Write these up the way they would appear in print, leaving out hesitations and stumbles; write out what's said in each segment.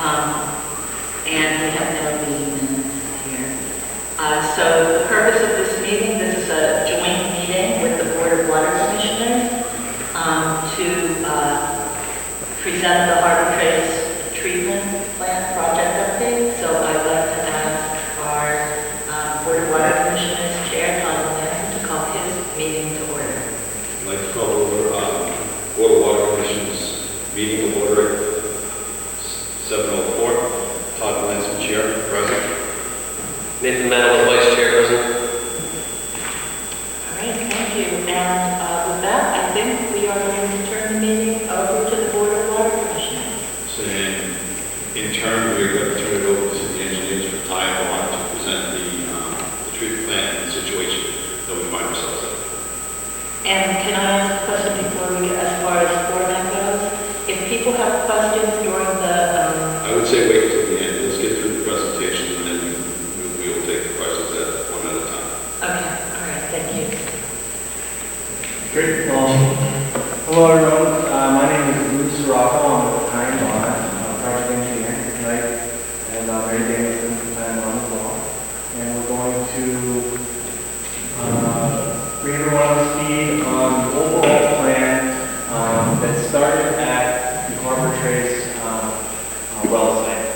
And we have no meeting minutes here. So the purpose of this meeting, this is a joint meeting with the Board of Water Commissioners to present the Harbor Trace Treatment Plant project update. So I'd like to ask our Board of Water Commissioners Chair, Tom Lanson, to call his meeting to order. I'd like to call over Board of Water Commissioners meeting to order at 7:04. Todd Lanson, Chair, present. Nathan Mann, Vice Chair, present. All right, thank you. And with that, I think we are going to turn the meeting over to the Board of Water Commissioners. So in turn, we're going to turn it over to the engineers for Ty Bond to present the treatment plant and the situation that we find ourselves in. And can I ask a question before we get as far as format goes? If people have questions during the... I would say wait until the end. Let's get through the presentation and then we will take the questions one at a time. Okay, all right, thank you. Great. Hello everyone. My name is Lou Sirocco. I'm with Time Bond. I'm a project engineer here tonight. And I'm Mary Danielson from Time Bond as well. And we're going to bring everyone up to speed on the overall plan that started at the Harbor Trace well site.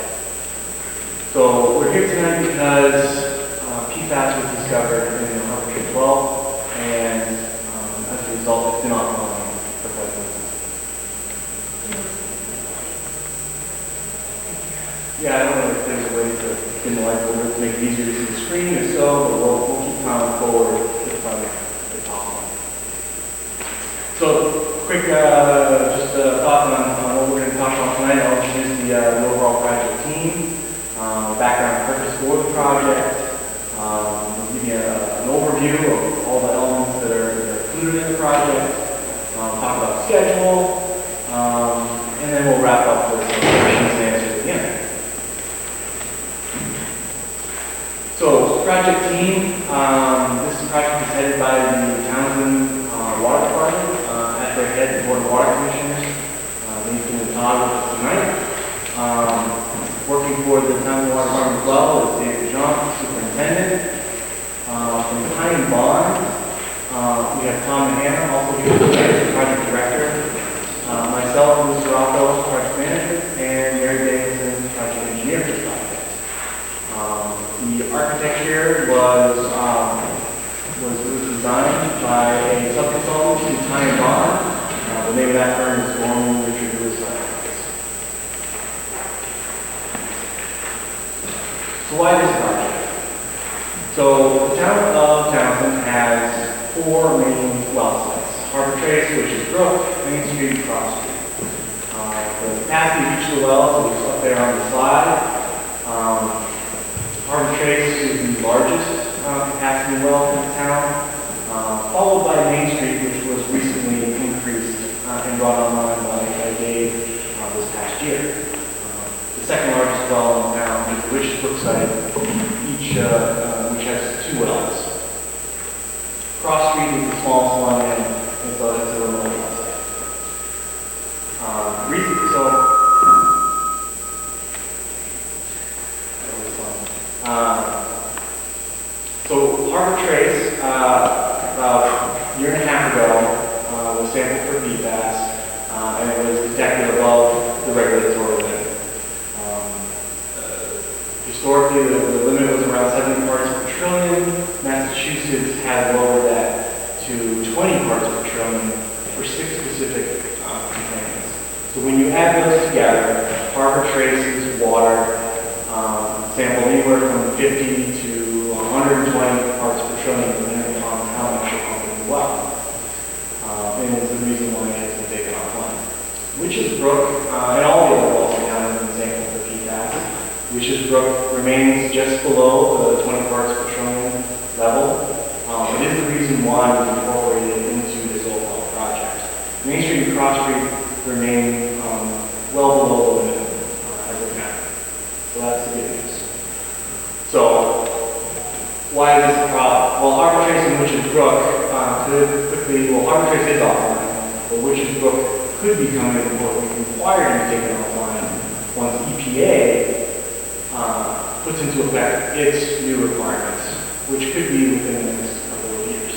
So we're here tonight because PFAS was discovered in the Harbor Trace well, and as a result, it's been offline for quite some time. Yeah, I don't know if there's a way to spin the light over to make it easier to see the screen or so, but we'll keep plowing forward if possible. So, quick just thoughts on what we're going to talk about tonight. I'll introduce the overall project team, background purpose for the project, we'll give you an overview of all the elements that are included in the project, talk about schedule, and then we'll wrap up with some questions and answers at the end. So, project team, this project is headed by the Townsend Water Department. At their head, the Board of Water Commissioners, Nathan and Todd with us tonight. Working for the Townsend Water Department as well is David John, Superintendent. From Time Bond, we have Tom Hannah, also here as the Project Director. Myself, Lou Sirocco, Project Manager, and Mary Davidson, Project Engineer for the project. The architecture was designed by a sub-consultant to Time Bond. The name of that firm is Gorman Richard Lewis. So why this project? So the town of Townsend has 4 main well sites. Harbor Trace, which is Brook, Main Street, and Cross Street. The capacity of each of the wells is up there on the slide. Harbor Trace is the largest capacity well in the town, followed by Main Street, which was recently increased and brought online by Dave this past year. The second largest well in the town is the Richard Brook site, which has 2 wells. Cross Street is the smallest one, and it's a remote well site. So Harbor Trace, about a year and a half ago, was sampled for PFAS, and it was detected above the regulatory limit. Historically, the limit was around 70 parts per trillion. Massachusetts had lowered that to 20 parts per trillion for 6 specific contaminants. So when you add those together, Harbor Trace's water sampled anywhere from 50 to 120 parts per trillion, depending on how much you're pumping the well. And it's the reason why it has been taken offline. Witch's Brook, and all the other wells down in the sample for PFAS. Witch's Brook remains just below the 20 parts per trillion level. It is the reason why we incorporated it into this overall project. Main Street and Cross Street remain well below the limit as of now. So that's the good news. So, why is this a problem? Well, Harbor Trace and Witch's Brook could quickly, Harbor Trace is offline, but Witch's Brook could become required to be taken offline once EPA puts into effect its new requirements, which could be within the next couple of years.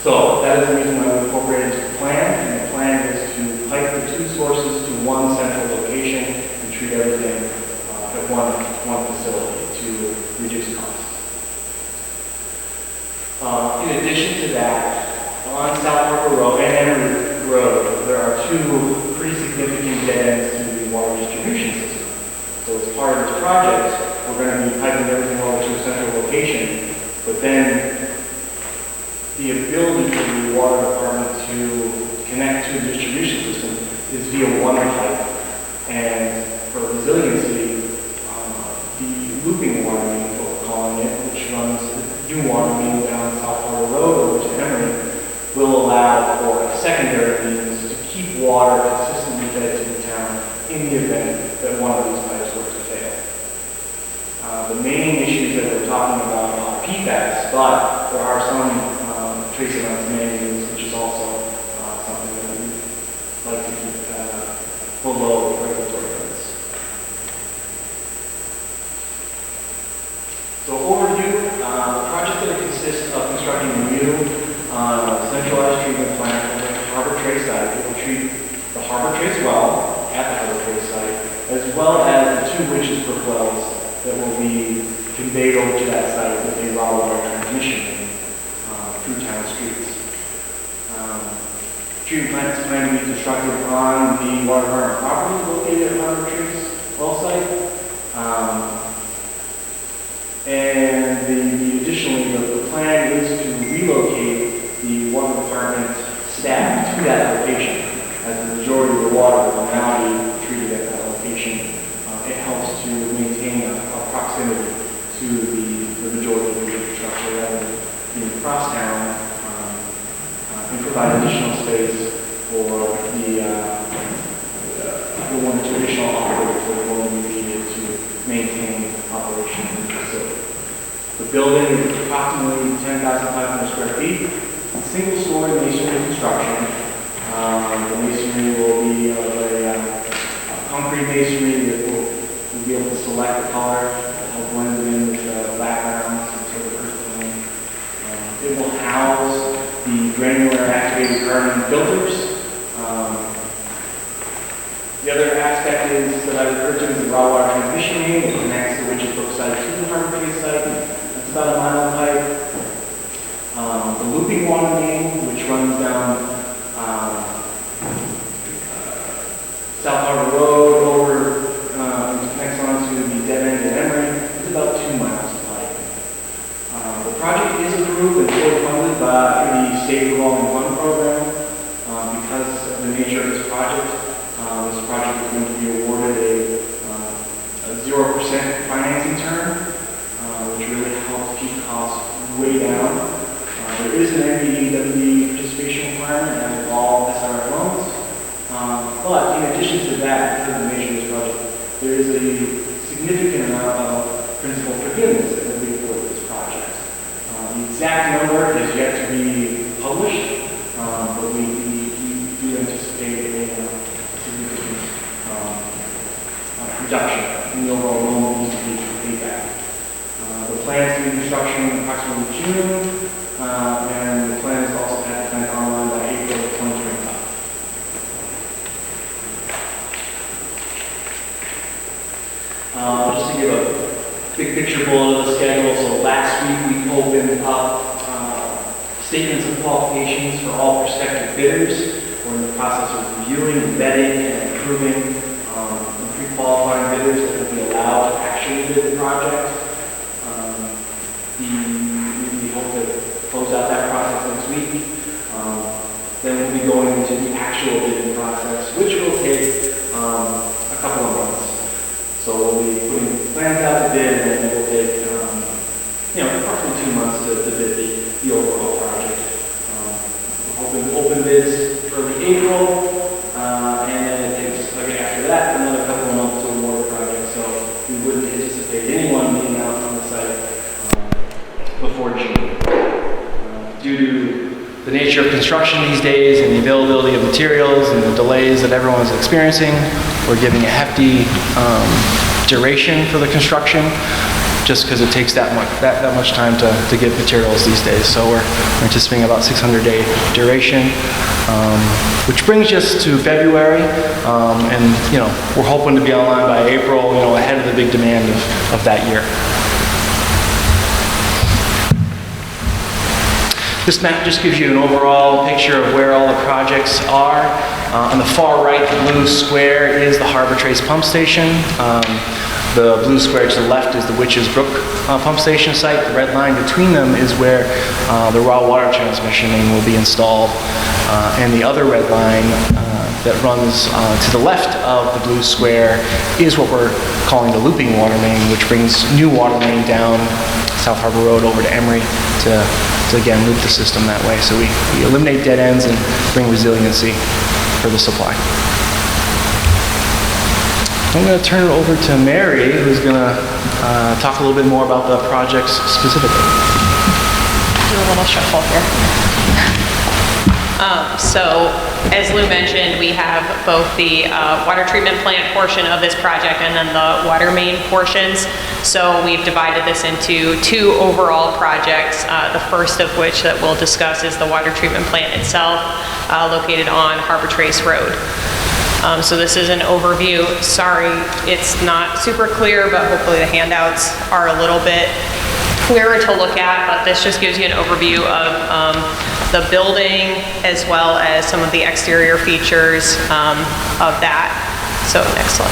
So that is the reason why we incorporated into the plan, and the plan is to pipe the two sources to one central location and treat everything at one facility to reduce costs. In addition to that, on South Harbor Road and Emory Road, there are two pretty significant dead ends to the water distribution system. So as part of this project, we're going to be piping everything over to a central location, but then the ability for the water department to connect to the distribution system is via one pipe. And for resiliency, the looping water main, is what we're calling it, which runs the new water main down South Harbor Road over to Emory, will allow for a secondary means to keep water consistently fed to the town in the event that one of these pipes were to fail. The main issues that we're talking about are PFAS, but there are some trace amounts of manganese, which is also something that we like to keep below regulatory limits. So overview, the project that consists of constructing a new centralized treatment plant on the Harbor Trace site. It will treat the Harbor Trace well at the Harbor Trace site, as well as the two Winchester wells that will be conveyed over to that site with a raw water transmission main through town streets. Treatment plant is planned to be constructed on the water department property located at Harbor Trace well site. And additionally, the plan is to relocate the water department staff to that location, as the majority of the water will now be treated at that location. It helps to maintain a proximity to the majority of the infrastructure rather than being across town, and provide additional space for the one or two additional operators that are going to be needed to maintain operation in the facility. The building is approximately 10,500 square feet, single-story masonry construction. The masonry will be of a concrete masonry that will be able to select the color that will blend it in with the background, some sort of earth tone. It will house the granular activated carbon filters. The other aspect is that I referred to as the raw water transmission main that connects the Winchester site to the Harbor Trace site. That's about a mile of pipe. The looping water main, which runs down South Harbor Road over and connects onto the dead end at Emory, is about 2 miles of pipe. The project is approved and fully funded by the State Revolving Fund Program. Because of the nature of this project is going to be awarded a 0% financing term, which really helps keep costs way down. There is an NBEWD participation requirement as with all SRF loans. But in addition to that, because of the nature of this project, there is a significant amount of principal forgiveness that will be afforded this project. The exact number is yet to be published, but we do anticipate a significant reduction in the overall loan needs to be paid back. The plan is to be construction approximately June, and the plan is also to have the plant online by April of 2025. Just to give a big picture bullet of the schedule, so last week we opened up statements of qualifications for all prospective bidders. We're in the process of reviewing, vetting, and approving pre-qualifying bidders that will be allowed to actually bid the project. We hope to close out that process next week. Then we'll be going into the actual bidding process, which will take a couple of months. So we'll be putting plans out to bid, and then it will take approximately 2 months to bid the overall project. We're hoping to open bids early April, and then it takes, after that, another couple of months to award the project. So we wouldn't anticipate anyone being out on the site before June. Due to the nature of construction these days and the availability of materials and the delays that everyone's experiencing, we're giving a hefty duration for the construction, just because it takes that much time to get materials these days. So we're anticipating about 600-day duration, which brings us to February, and we're hoping to be online by April, ahead of the big demand of that year. This map just gives you an overall picture of where all the projects are. On the far right, the blue square is the Harbor Trace pump station. The blue square to the left is the Witches Brook pump station site. The red line between them is where the raw water transmission main will be installed. And the other red line that runs to the left of the blue square is what we're calling the looping water main, which brings new water main down South Harbor Road over to Emory to again loop the system that way. So we eliminate dead ends and bring resiliency for the supply. I'm going to turn it over to Mary, who's going to talk a little bit more about the projects specifically. Do a little shuffle here. So, as Lou mentioned, we have both the water treatment plant portion of this project and then the water main portions. So we've divided this into two overall projects, the first of which that we'll discuss is the water treatment plant itself, located on Harbor Trace Road. So this is an overview. Sorry, it's not super clear, but hopefully the handouts are a little bit clearer to look at, but this just gives you an overview of the building as well as some of the exterior features of that. So next slide.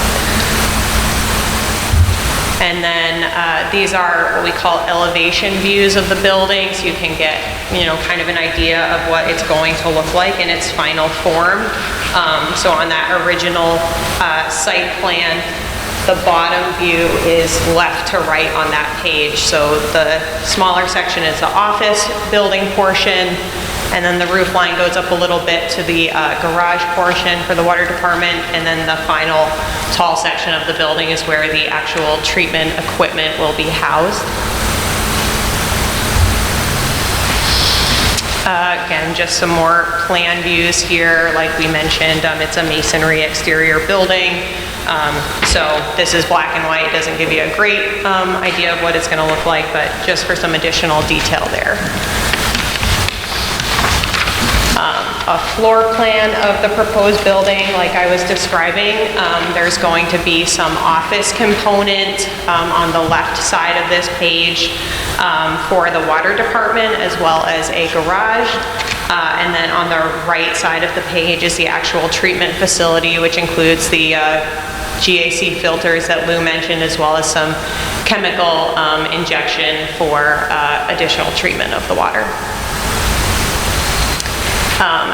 And then these are what we call elevation views of the building, so you can get, kind of an idea of what it's going to look like in its final form. So on that original site plan, the bottom view is left to right on that page. So the smaller section is the office building portion, and then the roof line goes up a little bit to the garage portion for the water department, and then the final tall section of the building is where the actual treatment equipment will be housed. Again, just some more plan views here. Like we mentioned, it's a masonry exterior building. So this is black and white. It doesn't give you a great idea of what it's going to look like, but just for some additional detail there. A floor plan of the proposed building, like I was describing. There's going to be some office component on the left side of this page for the water department, as well as a garage. And then on the right side of the page is the actual treatment facility, which includes the GAC filters that Lou mentioned, as well as some chemical injection for additional treatment of the water.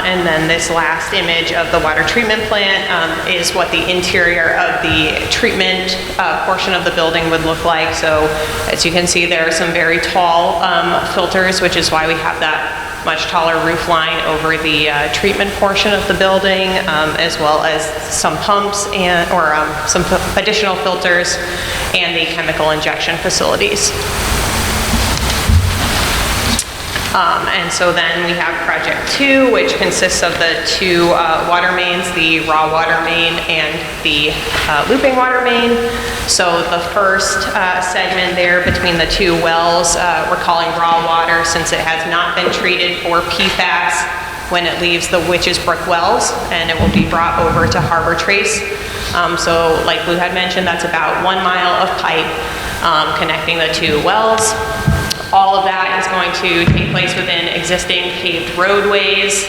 And then this last image of the water treatment plant is what the interior of the treatment portion of the building would look like. So as you can see, there are some very tall filters, which is why we have that much taller roof line over the treatment portion of the building, as well as some pumps or some additional filters and the chemical injection facilities. And so then we have project 2, which consists of the two water mains, the raw water main and the looping water main. So the first segment there between the two wells, we're calling raw water, since it has not been treated for PFAS when it leaves the Witches Brook wells, and it will be brought over to Harbor Trace. So like Lou had mentioned, that's about 1 mile of pipe connecting the two wells. All of that is going to take place within existing paved roadways.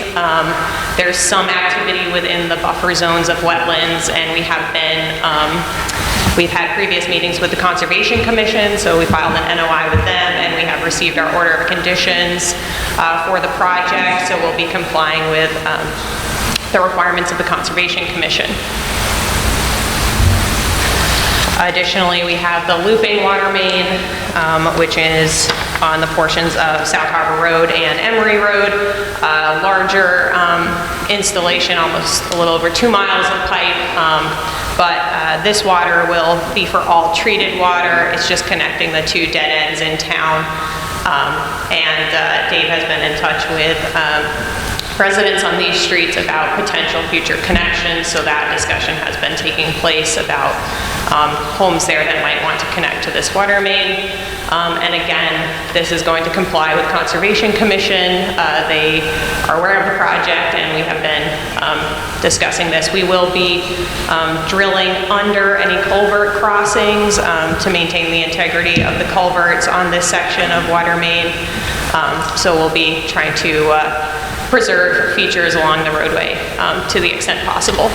There's some activity within the buffer zones of wetlands, and we've had previous meetings with the Conservation Commission, so we filed an NOI with them, and we have received our order of conditions for the project, so we'll be complying with the requirements of the Conservation Commission. Additionally, we have the looping water main, which is on the portions of South Harbor Road and Emory Road. Larger installation, almost a little over 2 miles of pipe, but this water will be for all treated water. It's just connecting the two dead ends in town. And Dave has been in touch with residents on these streets about potential future connections, so that discussion has been taking place about homes there that might want to connect to this water main. And again, this is going to comply with Conservation Commission. They are aware of the project, and we have been discussing this. We will be drilling under any culvert crossings to maintain the integrity of the culverts on this section of water main. So we'll be trying to preserve features along the roadway to the extent possible.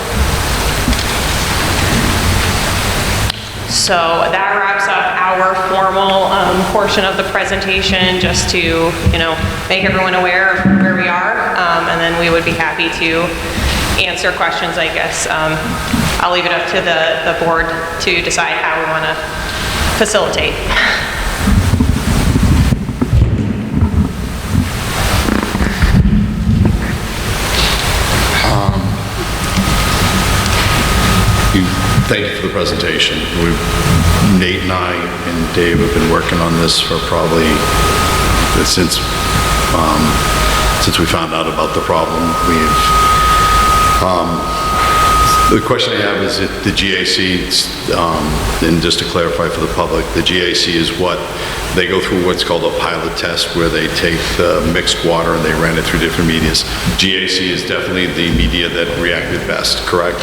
So that wraps up our formal portion of the presentation, just to, make everyone aware of where we are, and then we would be happy to answer questions, I guess. I'll leave it up to the board to decide how we want to facilitate. Thank you for the presentation. Nate and I and Dave have been working on this for probably since we found out about the problem. The question I have is that the GAC, and just to clarify for the public, the GAC is what they go through what's called a pilot test, where they take the mixed water and they ran it through different medias. GAC is definitely the media that reacted best, correct?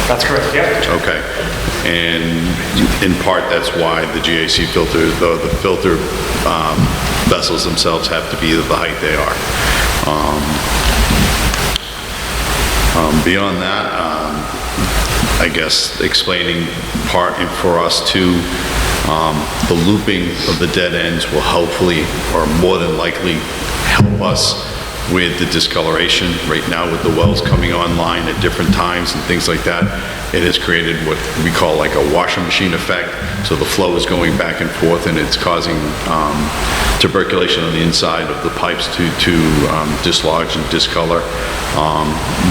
That's correct, yep. Okay, and in part, that's why the GAC filters, the filter vessels themselves have to be the height they are. Beyond that, I guess explaining part for us too, the looping of the dead ends will hopefully, or more than likely, help us with the discoloration. Right now, with the wells coming online at different times and things like that, it has created what we call like a washing machine effect. So the flow is going back and forth, and it's causing tuberculation on the inside of the pipes to dislodge and discolor.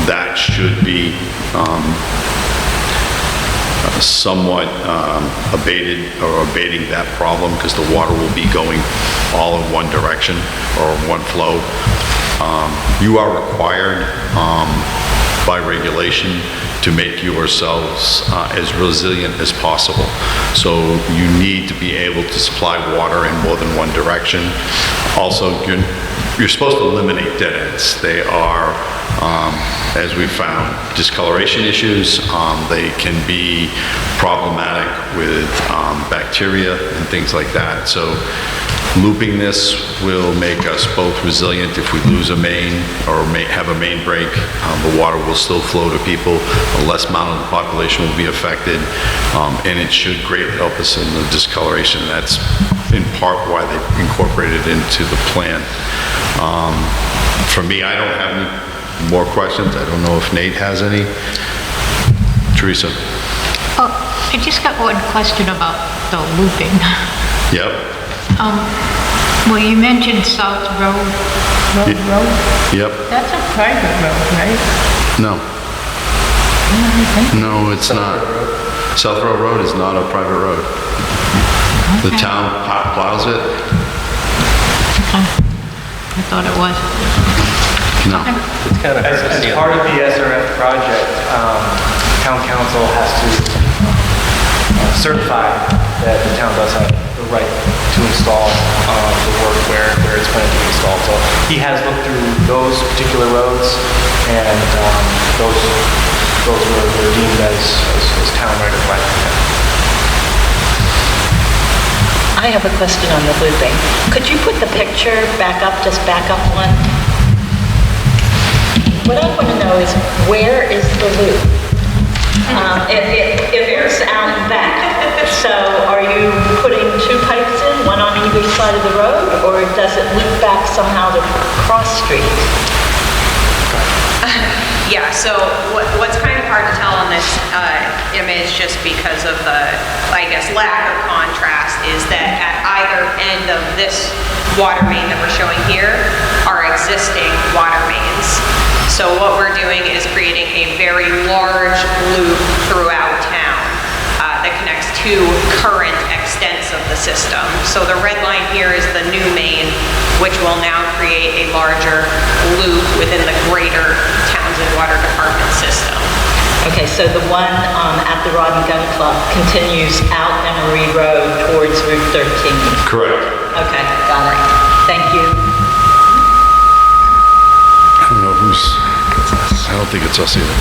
That should be somewhat abating that problem, because the water will be going all in one direction or one flow. You are required by regulation to make yourselves as resilient as possible. So you need to be able to supply water in more than one direction. Also, you're supposed to eliminate dead ends. They are, as we found, discoloration issues. They can be problematic with bacteria and things like that. So looping this will make us both resilient. If we lose a main or have a main break, the water will still flow to people. A less amount of the population will be affected, and it should greatly help us in the discoloration. That's in part why they incorporated it into the plan. For me, I don't have any more questions. I don't know if Nate has any. Teresa? Oh, I just got one question about the looping. Yep. Well, you mentioned South Road. Yep. That's a private road, right? No. No, it's not. South Road Road is not a private road. Okay. The town plows it. Okay. I thought it was. No. It's kind of hard to As see. part of the SRF project, town council has to certify that the town does have the right to install the work where it's planned to be installed. So he has looked through those particular roads, and those were deemed as town right of way. I have a question on the looping. Could you put the picture back up, just back up one? What I want to know is, where is the loop? If it's out and back, so are you putting two pipes in, one on either side of the road, or does it loop back somehow to cross street? Yeah, so what's kind of hard to tell on this image, just because of the, I guess, lack of contrast, is that at either end of this water main that we're showing here are existing water mains. So what we're doing is creating a very large loop throughout town that connects two current extents of the system. So the red line here is the new main, which will now create a larger loop within the greater Townsend Water Department system. Okay, so the one at the Rod and Gun Club continues out Emery Road towards Route 13. Correct. Okay, got it. Thank you. I don't know who's, I don't think it's us either.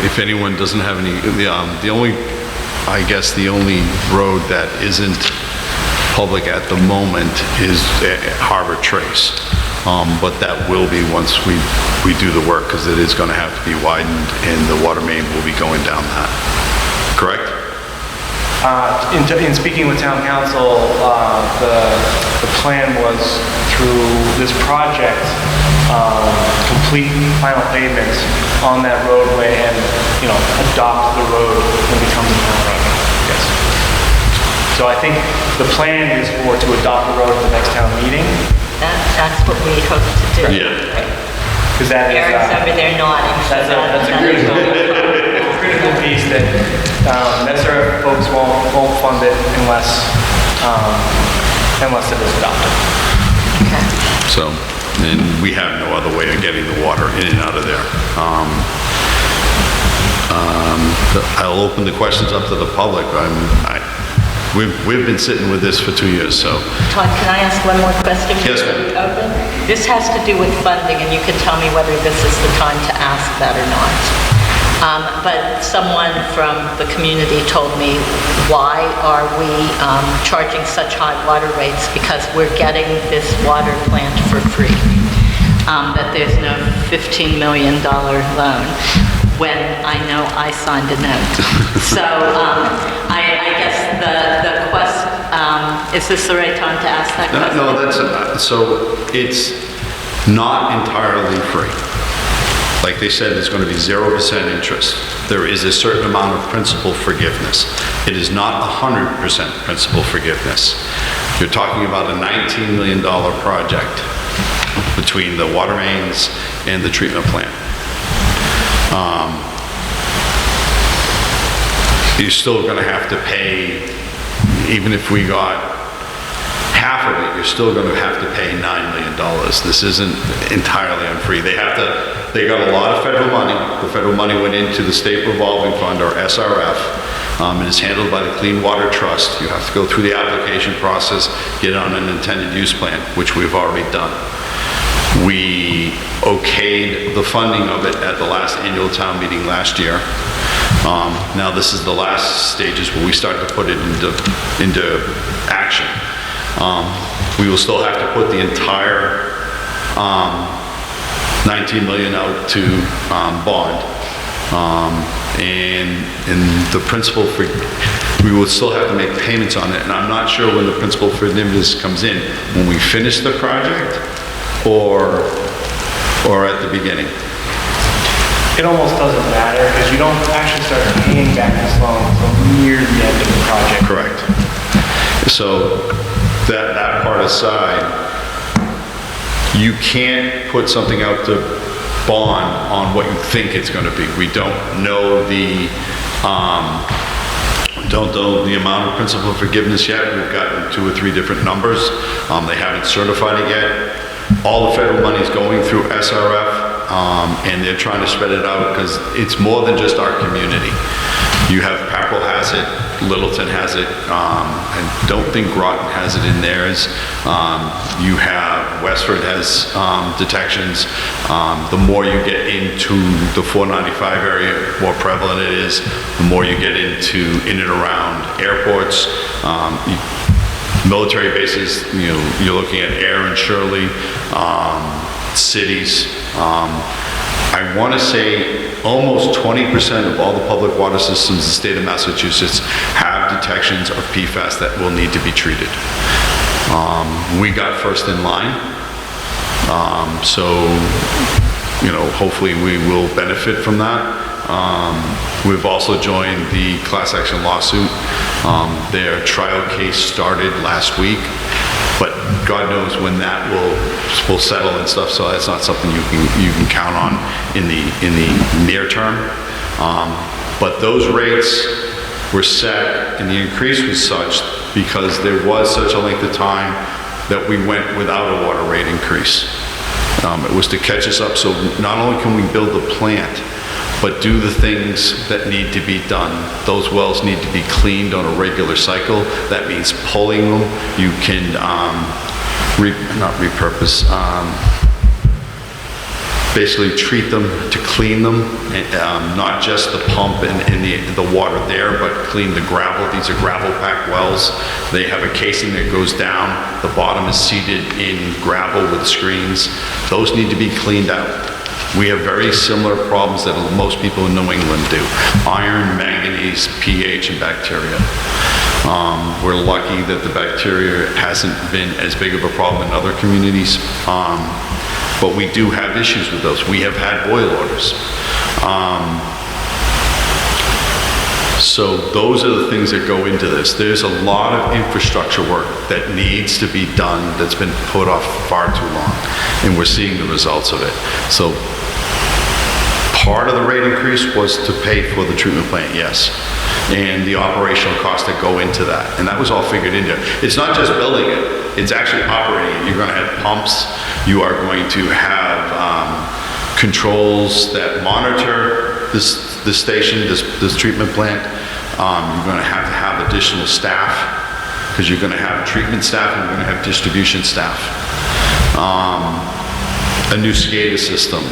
If anyone doesn't have any, the only, I guess the only road that isn't public at the moment is Harbor Trace. But that will be once we do the work, because it is going to have to be widened and the water main will be going down that. Correct? In speaking with town council, the plan was through this project, complete final pavement on that roadway and, adopt the road when it becomes a town road. Yes. So I think the plan is to adopt the road at the next town meeting. That's what we hope to do. Yeah. Because that is, Eric's over there nodding. So that's a critical piece that SRF folks won't fund it unless it is adopted. Okay. So, and we have no other way of getting the water in and out of there. I'll open the questions up to the public. We've been sitting with this for 2 years, so. Todd, can I ask one more question? Yes, ma'am. before we open? This has to do with funding, and you can tell me whether this is the time to ask that or not. But someone from the community told me, why are we charging such high water rates? Because we're getting this water plant for free. That there's no $15 million loan, when I know I signed a note. So I guess the question, is this the right time to ask that question? No, so it's not entirely free. Like they said, there's going to be 0% interest. There is a certain amount of principal forgiveness. It is not 100% principal forgiveness. You're talking about a $19 million project between the water mains and the treatment plant. You're still going to have to pay, even if we got half of it, you're still going to have to pay $9 million. This isn't entirely unfree. They got a lot of federal money. The federal money went into the state revolving fund, or SRF. It is handled by the Clean Water Trust. You have to go through the application process, get on an intended use plan, which we've already done. We okayed the funding of it at the last annual town meeting last year. Now this is the last stages where we start to put it into action. We will still have to put the entire 19 million out to bond. And the principal for, we will still have to make payments on it, and I'm not sure when the principal forgiveness comes in, when we finish the project or at the beginning. It almost doesn't matter, because you don't actually start paying back this loan until near the end of the project. Correct. So that part aside, you can't put something out to bond on what you think it's going to be. We don't know the amount of principal forgiveness yet. We've gotten 2 or 3 different numbers. They haven't certified it yet. All the federal money is going through SRF, and they're trying to spread it out because it's more than just our community. You have Packrell has it, Littleton has it, I don't think Groton has it in theirs. You have Westford has detections. The more you get into the 495 area, the more prevalent it is. The more you get into in and around airports, military bases, you're looking at Air and Shirley, cities. I want to say almost 20% of all the public water systems in the state of Massachusetts have detections of PFAS that will need to be treated. We got first in line, so hopefully we will benefit from that. We've also joined the class action lawsuit. Their trial case started last week, but God knows when that will settle and stuff. So that's not something you can count on in the near term. But those rates were set, and the increase was such because there was such a length of time that we went without a water rate increase. It was to catch us up, so not only can we build the plant, but do the things that need to be done. Those wells need to be cleaned on a regular cycle. That means pulling them. You can, not repurpose, basically treat them to clean them, not just the pump and the water there, but clean the gravel. These are gravel packed wells. They have a casing that goes down. The bottom is seated in gravel with screens. Those need to be cleaned out. We have very similar problems that most people in New England do. Iron, manganese, pH, and bacteria. We're lucky that the bacteria hasn't been as big of a problem in other communities. But we do have issues with those. We have had boil orders. So those are the things that go into this. There's a lot of infrastructure work that needs to be done that's been put off far too long, and we're seeing the results of it. So part of the rate increase was to pay for the treatment plant, yes, and the operational costs that go into that, and that was all figured into it. It's not just building it, it's actually operating it. You're going to have pumps, you are going to have controls that monitor this station, this treatment plant. You're going to have additional staff, because you're going to have treatment staff and you're going to have distribution staff. A new SCADA system.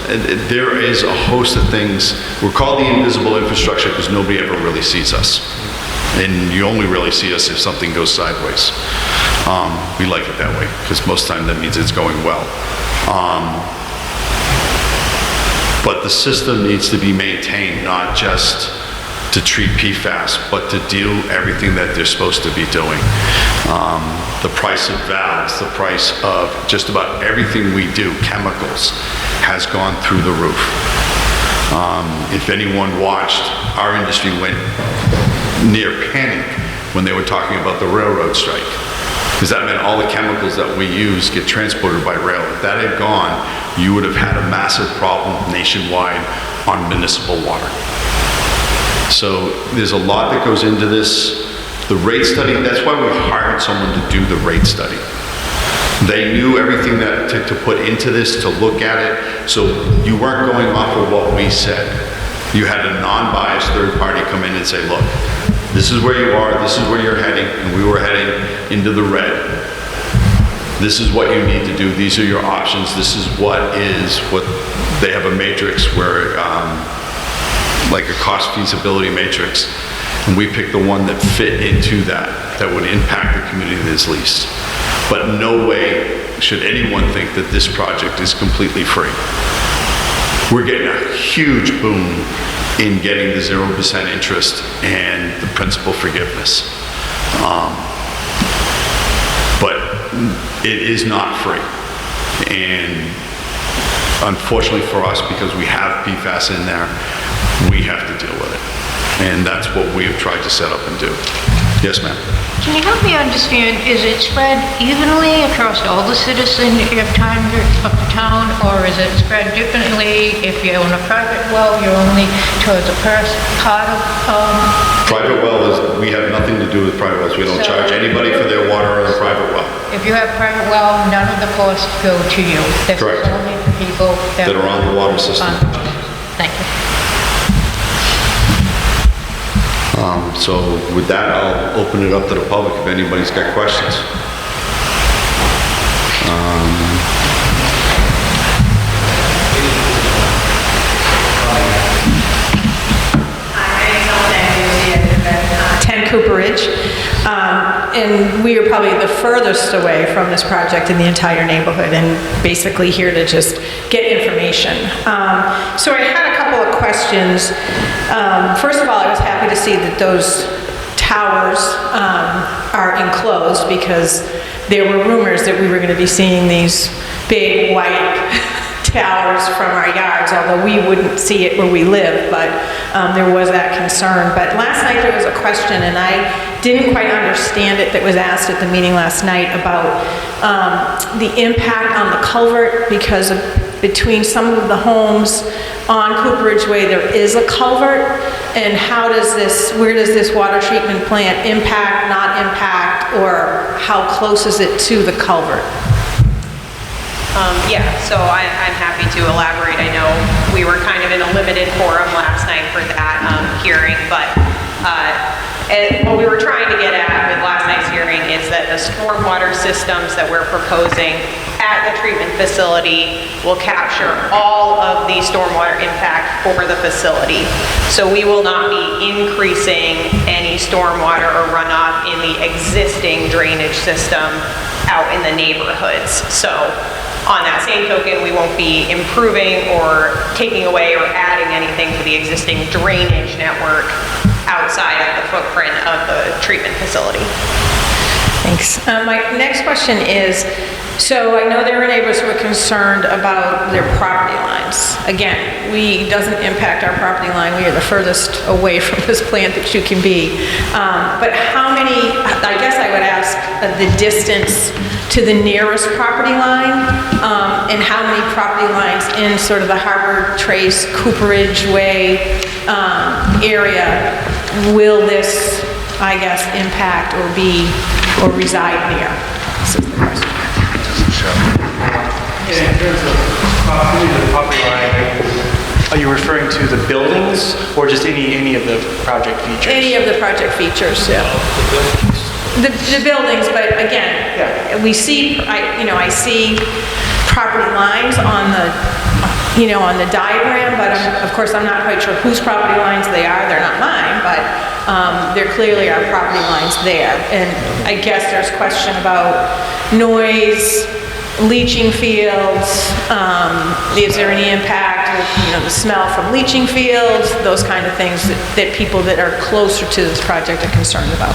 There is a host of things. We're called the invisible infrastructure because nobody ever really sees us. And you only really see us if something goes sideways. We like it that way because most of the time that means it's going well. But the system needs to be maintained, not just to treat PFAS, but to do everything that they're supposed to be doing. The price of valves, the price of just about everything we do, chemicals, has gone through the roof. If anyone watched, our industry went near panic when they were talking about the railroad strike, because that meant all the chemicals that we use get transported by rail. If that had gone, you would have had a massive problem nationwide on municipal water. So there's a lot that goes into this. The rate study, that's why we hired someone to do the rate study. They knew everything that to put into this, to look at it, so you weren't going off of what we said. You had a non-biased third party come in and say, look, this is where you are, this is where you're heading, and we were heading into the red. This is what you need to do, these are your options, this is what they have a matrix where, like a cost feasibility matrix, and we picked the one that fit into that would impact the community that's least. But no way should anyone think that this project is completely free. We're getting a huge boom in getting the 0% interest and the principal forgiveness. But it is not free. And unfortunately for us, because we have PFAS in there, we have to deal with it. And that's what we have tried to set up and do. Yes, ma'am. Can you help me understand, is it spread evenly across all the citizens of the town, or is it spread differently? If you own a private well, you're only towards a part of... Private well is, we have nothing to do with private wells. We don't charge anybody for their water on a private well. If you have private well, none of the costs go to you. This Correct. is only for people that are on the water system. Thank you. So with that, I'll open it up to the public if anybody's got questions. Cooperage, and we are probably the furthest away from this project in the entire neighborhood, and basically here to just get information. So I had a couple of questions. First of all, I was happy to see that those towers are enclosed, because there were rumors that we were going to be seeing these big white towers from our yards, although we wouldn't see it where we live, but there was that concern. But last night there was a question, and I didn't quite understand it, that was asked at the meeting last night about the impact on the culvert, because between some of the homes on Cooperage Way there is a culvert, and where does this water treatment plant impact, not impact, or how close is it to the culvert? Yeah, so I'm happy to elaborate. I know we were kind of in a limited forum last night for that hearing, but and what we were trying to get at with last night's hearing is that the stormwater systems that we're proposing at the treatment facility will capture all of the stormwater impact for the facility. So we will not be increasing any stormwater or runoff in the existing drainage system out in the neighborhoods. So on that same token, we won't be improving or taking away or adding anything to the existing drainage network outside of the footprint of the treatment facility. Thanks. My next question is, so I know there were neighbors who were concerned about their property lines. Again, it doesn't impact our property line. We are the furthest away from this plant that you can be. But how many, I guess I would ask the distance to the nearest property line, and how many property lines in sort of the Harbor Trace, Cooperage Way area will this, I guess, impact or reside near? This is the question. In terms of proximity to the property line, are you referring to the buildings or just any of the project features? Any of the project features, yeah. The buildings, but again, we see, I see property lines on the, on the diagram, but of course I'm not quite sure whose property lines they are. They're not mine, but there clearly are property lines there. And I guess there's question about noise, leaching fields, is there any impact with, the smell from leaching fields, those kind of things that people that are closer to this project are concerned about.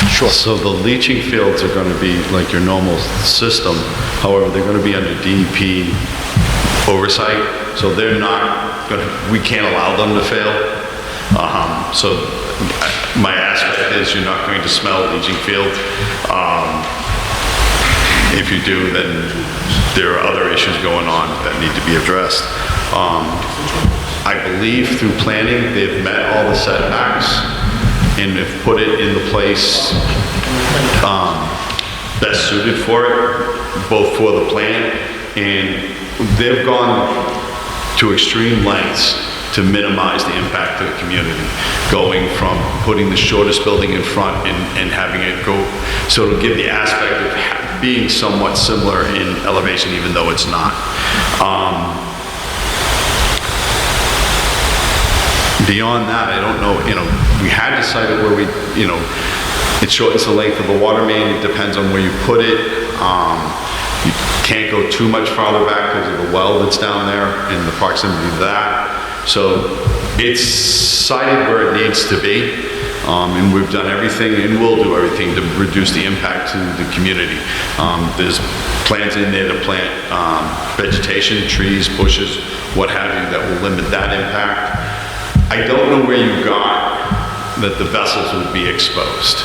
Sure. So the leaching fields are going to be like your normal system. However, they're going to be under DEP oversight. So they're not going to, we can't allow them to fail. So my aspect is you're not going to smell leaching field. If you do, then there are other issues going on that need to be addressed. I believe through planning, they've met all the setbacks and have put it in the place best suited for it, both for the plan, and they've gone to extreme lengths to minimize the impact to the community, going from putting the shortest building in front and having it go, so it'll give the aspect of being somewhat similar in elevation, even though it's not. Beyond that, I don't know, we had decided where we, it shortens the length of the water main. It depends on where you put it. You can't go too much farther back because of the well that's down there and the proximity to that. So it's sited where it needs to be. And we've done everything and will do everything to reduce the impact to the community. There's plans in there to plant vegetation, trees, bushes, what have you, that will limit that impact. I don't know where you got that the vessels would be exposed.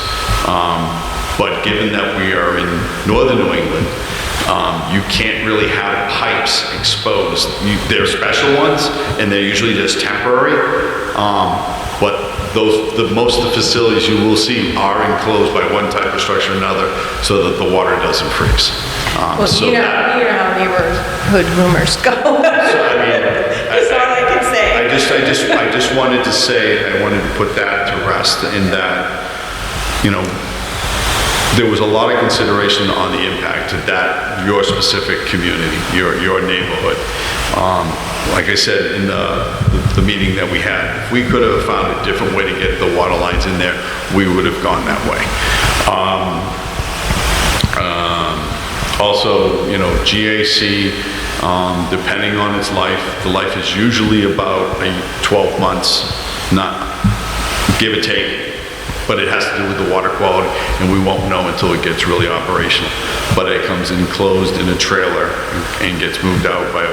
But given that we are in northern New England, you can't really have pipes exposed. They're special ones, and they're usually just temporary. But most of the facilities you will see are enclosed by one type of structure or another, so that the water doesn't freeze. Well, so you know how neighborhood rumors go. That's all I can say. I just wanted to say, I wanted to put that to rest in that, there was a lot of consideration on the impact to that, your specific community, your neighborhood. Like I said in the meeting that we had, if we could have found a different way to get the water lines in there, we would have gone that way. Also, GAC, depending on its life, the life is usually about 12 months, not give or take. But it has to do with the water quality, and we won't know until it gets really operational. But it comes enclosed in a trailer and gets moved out by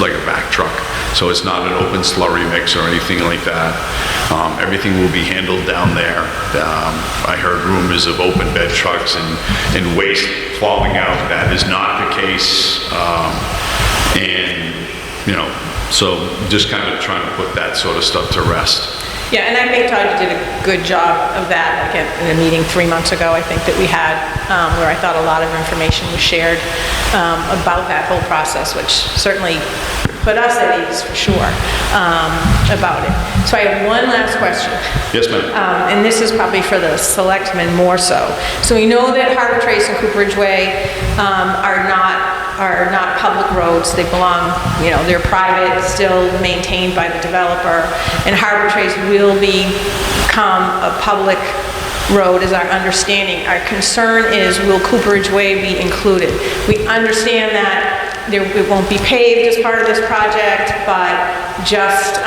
like a back truck. So it's not an open slurry mix or anything like that. Everything will be handled down there. I heard rumors of open bed trucks and waste falling out. That is not the case. So just kind of trying to put that sort of stuff to rest. Yeah, and I think Todd did a good job of that, like in a meeting 3 months ago, I think that we had, where I thought a lot of information was shared about that whole process, which certainly put us at ease for sure about it. So I have one last question. Yes, ma'am. And this is probably for the selectmen more so. So we know that Harbor Trace and Cooperage Way are not public roads. They belong, they're private, still maintained by the developer. And Harbor Trace will become a public road is our understanding. Our concern is, will Cooperage Way be included? We understand that it won't be paved as part of this project, but just,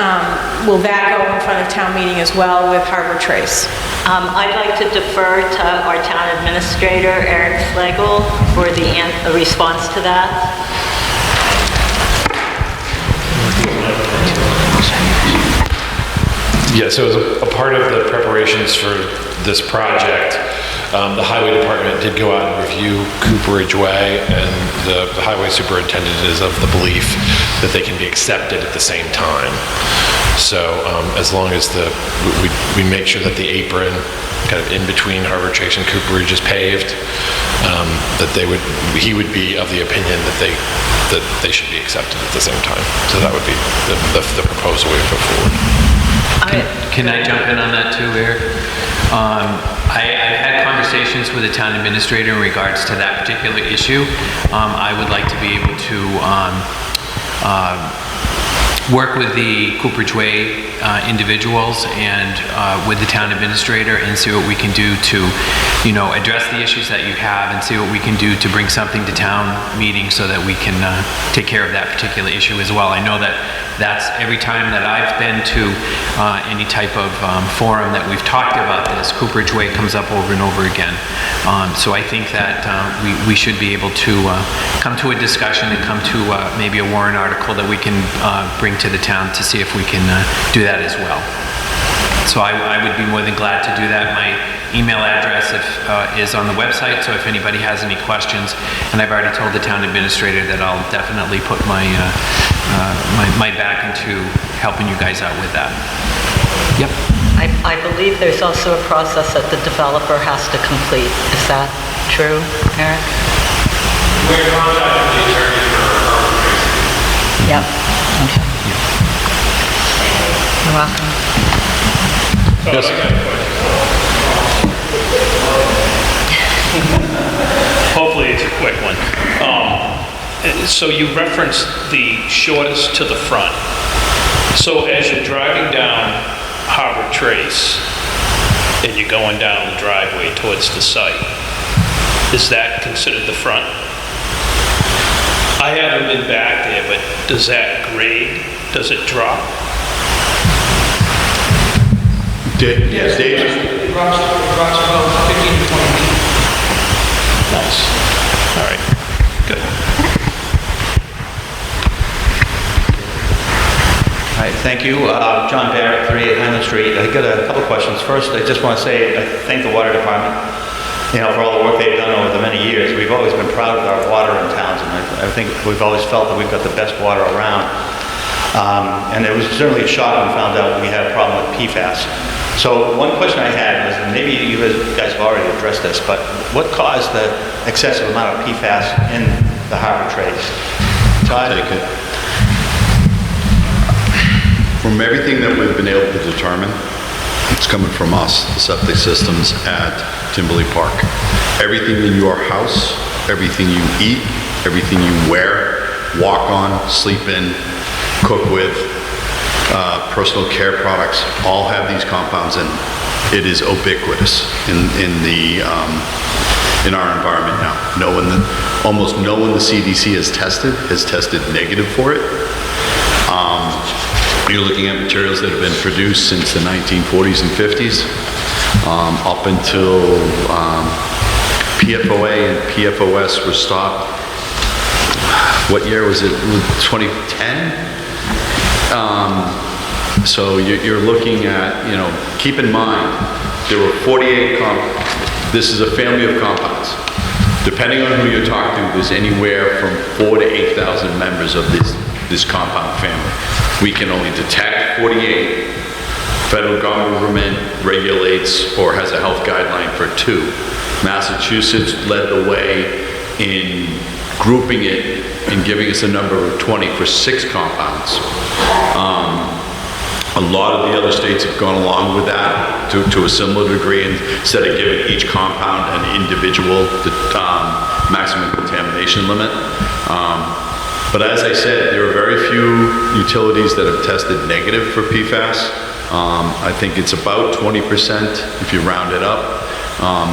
will that go in front of town meeting as well with Harbor Trace? I'd like to defer to our town administrator, Eric Schlegel, for the response to that. Yeah, so as a part of the preparations for this project, the highway department did go out and review Cooperage Way, and the highway superintendent is of the belief that they can be accepted at the same time. So as long as we make sure that the apron kind of in between Harbor Trace and Cooperage is paved, that he would be of the opinion that they should be accepted at the same time. So that would be the proposal we put forward. Can I jump in on that too, Eric? I've had conversations with the town administrator in regards to that particular issue. I would like to be able to work with the Cooperage Way individuals and with the town administrator and see what we can do to, address the issues that you have and see what we can do to bring something to town meeting so that we can take care of that particular issue as well. I know that's every time that I've been to any type of forum that we've talked about this, Cooperage Way comes up over and over again. So I think that we should be able to come to a discussion and come to maybe a warrant article that we can bring to the town to see if we can do that as well. So I would be more than glad to do that. My email address is on the website, so if anybody has any questions, and I've already told the town administrator that I'll definitely put my back into helping you guys out with that. Yep. I believe there's also a process that the developer has to complete. Is that true, Eric? We're contacting the attorney for Harbor Trace. Yep. Okay. You're welcome. Yes. I got a question. Hopefully it's a quick one. So you referenced the shortest to the front. So as you're driving down Harbor Trace and you're going down the driveway towards the site, is that considered the front? I haven't been back there, but does that grade, does it drop? Yes, Dave. It drops about 15 to 20 feet. Nice. All right, good. All right, thank you. John Barrett, 38 Highland Street. I got a couple questions. First, I just want to say I thank the water department, for all the work they've done over the many years. We've always been proud of our water in Townsend. I think we've always felt that we've got the best water around. And it was certainly a shock when we found out we had a problem with PFAS. So one question I had was, and maybe you guys have already addressed this, but what caused the excessive amount of PFAS in the Harbor Trace? Todd? I'll take it. From everything that we've been able to determine, it's coming from us, the septic systems at Timberley Park. Everything in your house, everything you eat, everything you wear, walk on, sleep in, cook with, personal care products, all have these compounds in them. It is ubiquitous in our environment now. Almost no one the CDC has tested negative for it. You're looking at materials that have been produced since the 1940s and 50s, up until PFOA and PFOS were stopped. What year was it? 2010? So you're looking at, keep in mind, there were 48 this is a family of compounds. Depending on who you're talking to, there's anywhere from 4,000 to 8,000 members of this compound family. We can only detect 48, Federal government regulates or has a health guideline for 2. Massachusetts led the way in grouping it and giving us a number of 20 for 6 compounds. A lot of the other states have gone along with that to a similar degree, instead of giving each compound an individual maximum contamination limit. But as I said, there are very few utilities that have tested negative for PFAS. I think it's about 20%, if you round it up,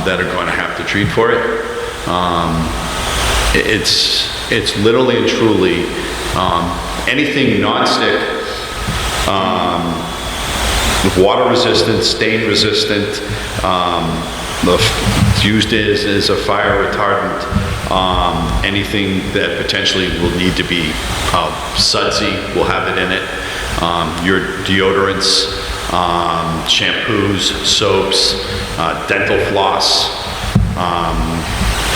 that are going to have to treat for it. It's literally and truly anything non-stick, water resistant, stain resistant, used as a fire retardant, anything that potentially will need to be sudsy will have it in it. Your deodorants, shampoos, soaps, dental floss,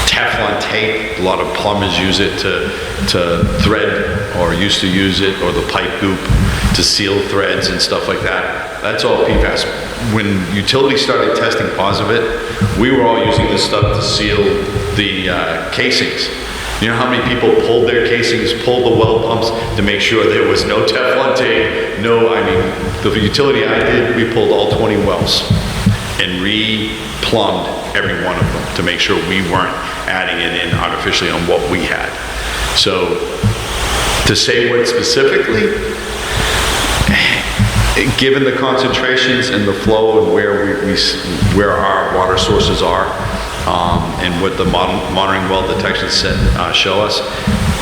Teflon tape. A lot of plumbers use it to thread, or used to use it, or the pipe goop to seal threads and stuff like that. That's all PFAS. When utilities started testing positive, we were all using this stuff to seal the casings. You know how many people pulled their casings, pulled the well pumps to make sure there was no Teflon tape? No, I mean, the utility I did, we pulled all 20 wells and re-plumbed every one of them to make sure we weren't adding it in artificially on what we had. So to say what specifically, given the concentrations and the flow and where our water sources are, and what the monitoring well detections show us,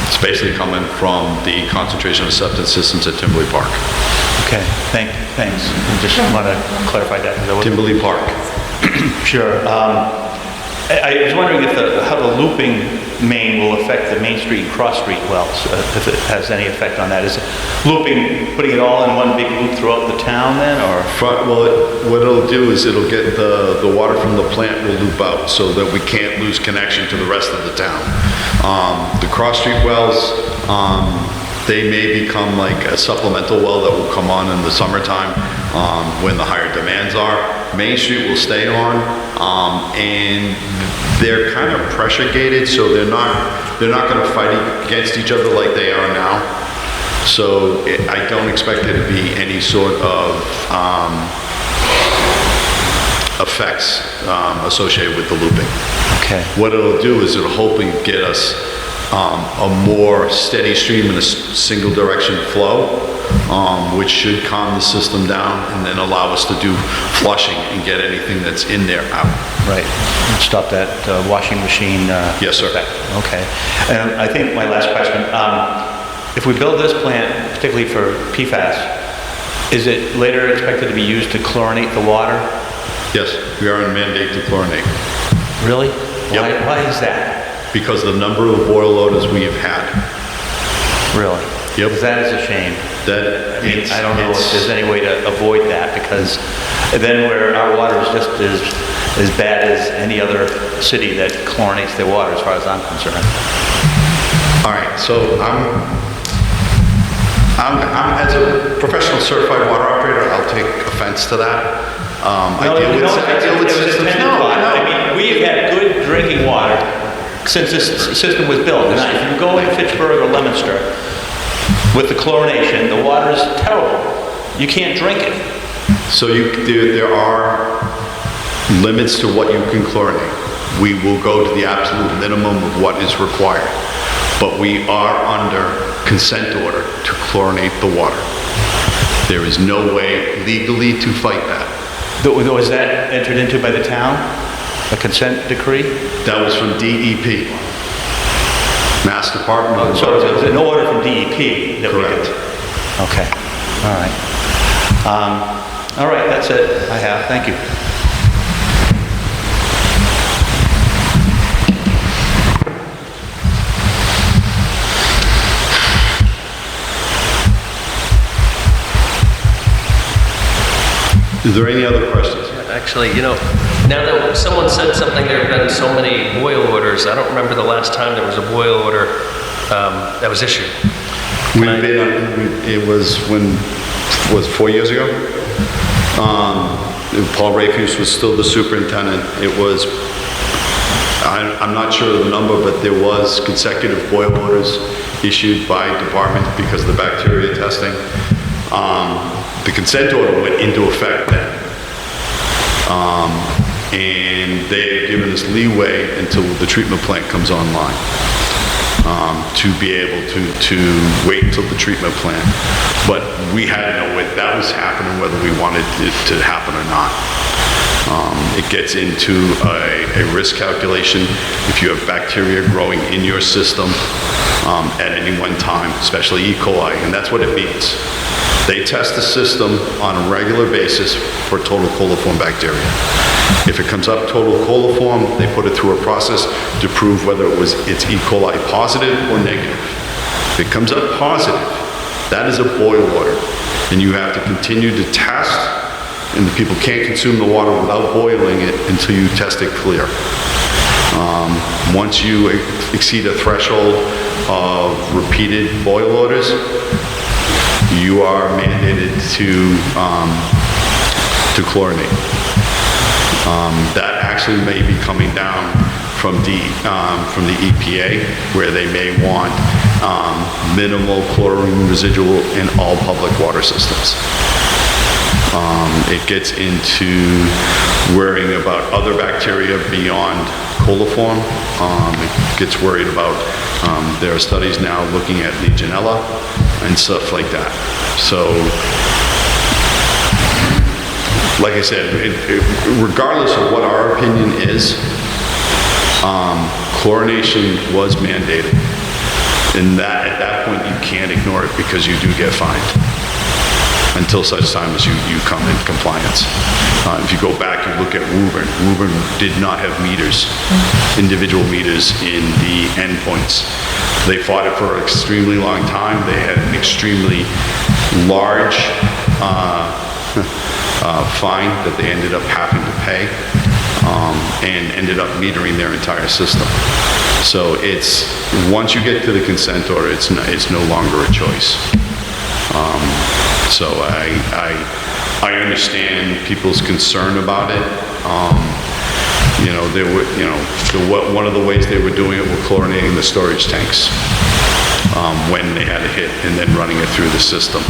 it's basically coming from the concentration of septic systems at Timberley Park. Okay, thanks. I just want to clarify that. Timberley Park. Sure. I was wondering how the looping main will affect the Main Street and Cross Street wells, if it has any effect on that. Is it looping, putting it all in one big loop throughout the town then, or? Well, what it'll do is it'll get the water from the plant will loop out so that we can't lose connection to the rest of the town. The Cross Street wells, they may become like a supplemental well that will come on in the summertime when the higher demands are. Main Street will stay on, and they're kind of pressure gated, so they're not going to fight against each other like they are now. So I don't expect there to be any sort of effects associated with the looping. Okay. What it'll do is it'll hopefully get us a more steady stream and a single direction flow, which should calm the system down and then allow us to do flushing and get anything that's in there out. Right. Stop that washing machine yes, sir. effect. Okay. And I think my last question, if we build this plant, particularly for PFAS, is it later expected to be used to chlorinate the water? Yes, we are in mandate to chlorinate. Really? Yep. Why is that? Because the number of boil orders we have had. Really? Yep. That is a shame. I don't know if there's any way to avoid that, because then where our water is just as bad as any other city that chlorinates their water, as far as I'm concerned. All right, so I'm as a professional certified water operator, I'll take offense to that. I deal with systems. I mean, we've had good drinking water since this system was built. Now, if you go in Fitchburg or Leominster, with the chlorination, the water is terrible. You can't drink it. So there are limits to what you can chlorinate. We will go to the absolute minimum of what is required. But we are under consent order to chlorinate the water. There is no way legally to fight that. Was that entered into by the town? A consent decree? That was from DEP. Mass Department of So it was an order from DEP that Correct. we did? Okay, all right. All right, that's it I have, thank you. Is there any other questions? Actually, you know, now that someone said something, there have been so many boil orders. I don't remember the last time there was a boil order that was issued. It was 4 years ago? Paul Rafus was still the superintendent. It was, I'm not sure of the number, but there was consecutive boil orders issued by department because of the bacteria testing. The consent order went into effect then. And they've given us leeway until the treatment plant comes online, to be able to wait until the treatment plant. But we had to know what that was happening, whether we wanted it to happen or not. It gets into a risk calculation. If you have bacteria growing in your system at any one time, especially E. coli, and that's what it means. They test the system on a regular basis for total coliform bacteria. If it comes up total coliform, they put it through a process to prove whether it's E. coli positive or negative. If it comes up positive, that is a boil order, and you have to continue to test, and the people can't consume the water without boiling it until you test it clear. Once you exceed a threshold of repeated boil orders, you are mandated to chlorinate. That actually may be coming down from the EPA, where they may want minimal chlorine residual in all public water systems. It gets into worrying about other bacteria beyond coliform. It gets worried about, there are studies now looking at Legionella and stuff like that. So, like I said, regardless of what our opinion is, chlorination was mandated. And at that point, you can't ignore it because you do get fined until such time as you come in compliance. If you go back and look at Woburn did not have meters, individual meters in the endpoints. They fought it for an extremely long time. They had an extremely large fine that they ended up having to pay, and ended up metering their entire system. So it's, once you get to the consent order, it's no longer a choice. So I understand people's concern about it. There were, one of the ways they were doing it was chlorinating the storage tanks when they had a hit, and then running it through the system.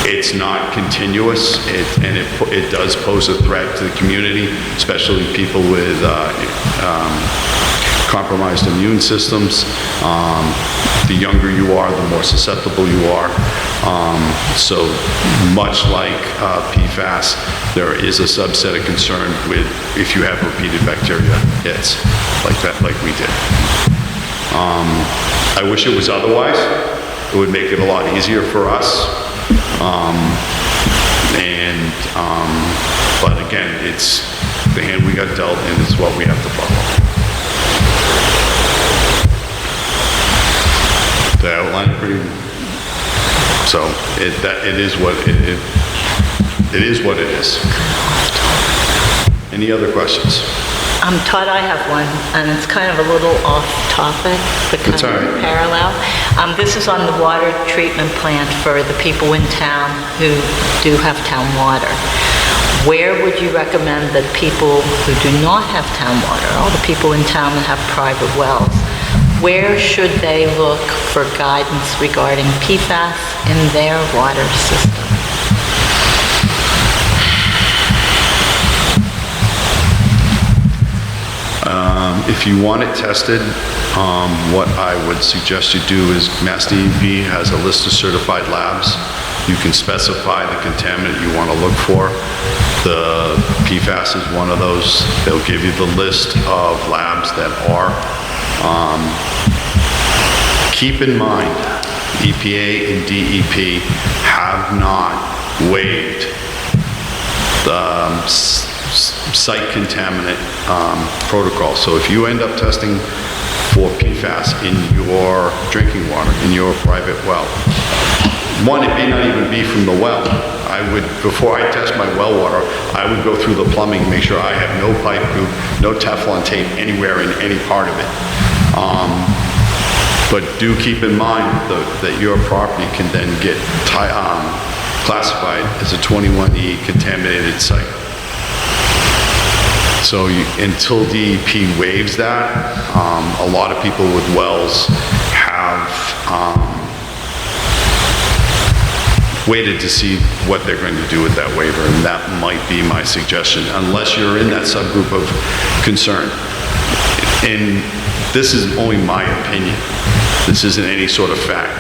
It's not continuous, and it does pose a threat to the community, especially people with compromised immune systems. The younger you are, the more susceptible you are. So much like PFAS, there is a subset of concern with if you have repeated bacteria hits like we did. I wish it was otherwise. It would make it a lot easier for us. But again, it's the hand we got dealt, and it's what we have to follow. The outline pretty. So it is what it is. Any other questions? Todd, I have one, and it's kind of a little off topic, but kind That's all of right. parallel. This is on the water treatment plant for the people in town who do have town water. Where would you recommend that people who do not have town water, all the people in town that have private wells, where should they look for guidance regarding PFAS in their water system? If you want it tested, what I would suggest you do is Mass DEP has a list of certified labs. You can specify the contaminant you want to look for. The PFAS is one of those. They'll give you the list of labs that are. Keep in mind, EPA and DEP have not waived the site contaminant protocol. So if you end up testing for PFAS in your drinking water, in your private well, one, it may not even be from the well. Before I test my well water, I would go through the plumbing, make sure I have no pipe group, no Teflon tape anywhere in any part of it. But do keep in mind that your property can then get classified as a 21E contaminated site. So until DEP waives that, a lot of people with wells have waited to see what they're going to do with that waiver, and that might be my suggestion, unless you're in that subgroup of concern. And this is only my opinion. This isn't any sort of fact.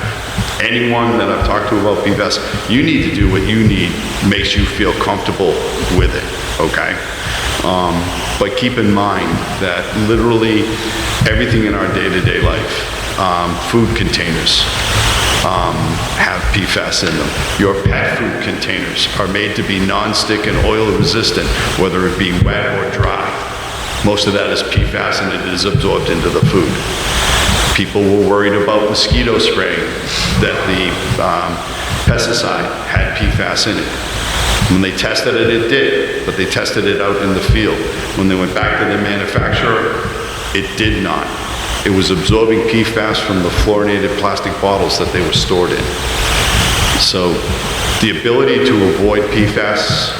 Anyone that I've talked to about PFAS, you need to do what you need makes you feel comfortable with it, okay? But keep in mind that literally everything in our day-to-day life, food containers, have PFAS in them. Your pet food containers are made to be non-stick and oil resistant, whether it be wet or dry. Most of that is PFAS and it is absorbed into the food. People were worried about mosquito spray, that the pesticide had PFAS in it. When they tested it, it did, but they tested it out in the field. When they went back to the manufacturer, it did not. It was absorbing PFAS from the fluorinated plastic bottles that they were stored in. So the ability to avoid PFAS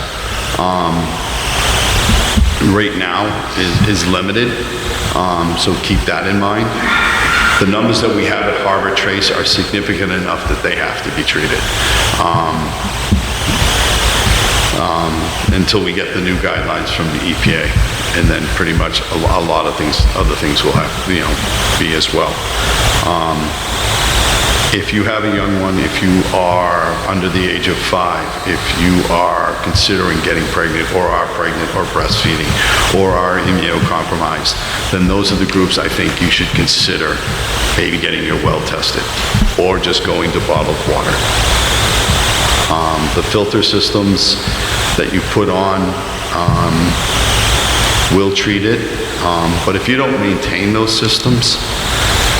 right now is limited, so keep that in mind. The numbers that we have at Harbor Trace are significant enough that they have to be treated. Until we get the new guidelines from the EPA, and then pretty much a lot of things, other things will have, be as well. If you have a young one, if you are under the age of 5, if you are considering getting pregnant or are pregnant or breastfeeding or are immunocompromised, then those are the groups I think you should consider maybe getting your well tested or just going to bottled water. The filter systems that you put on will treat it, but if you don't maintain those systems,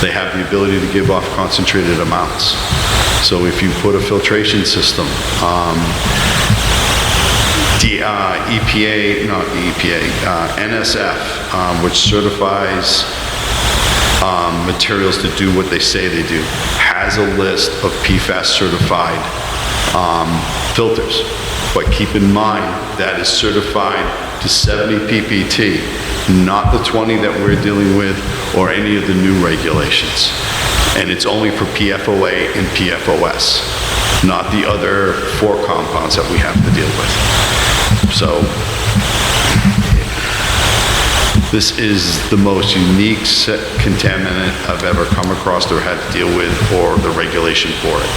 they have the ability to give off concentrated amounts. So if you put a filtration system, NSF, which certifies materials to do what they say they do, has a list of PFAS certified filters. But keep in mind that is certified to 70 PPT, not the 20 that we're dealing with or any of the new regulations. And it's only for PFOA and PFOS, not the other 4 compounds that we have to deal with. So this is the most unique contaminant I've ever come across or had to deal with, or the regulation for it.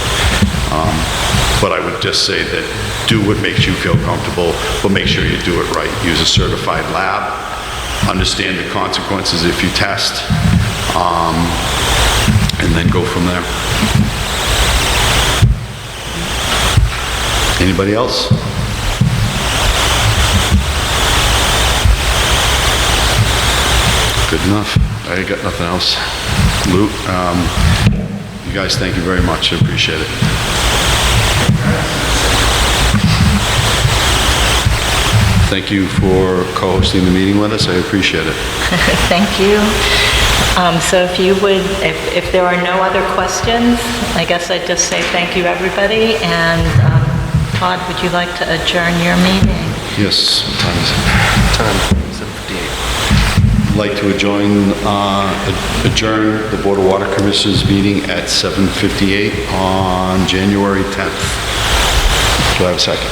But I would just say that do what makes you feel comfortable, but make sure you do it right. Use a certified lab, understand the consequences if you test, and then go from there. Anybody else? Good enough. I got nothing else. Luke, you guys, thank you very much. I appreciate it. Thank you for co-hosting the meeting with us. I appreciate it. Thank you. So if you would, if there are no other questions, I guess I'd just say thank you, everybody. And Todd, would you like to adjourn your meeting? Yes. What time is it? Time 7:58. I'd like to adjourn the Board of Water Commissioners meeting at 7:58 on January 10th. Do I have a second?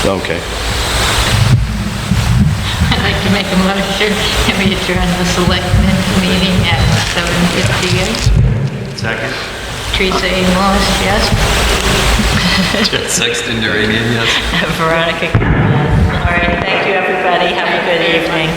Okay. I'd like to make a motion that we adjourn the Selectmen meeting at 7:58. Second? Teresa A. Moss, yes? Sexton Duranian, yes. Veronica, yes. All right, thank you, everybody. Have a good evening.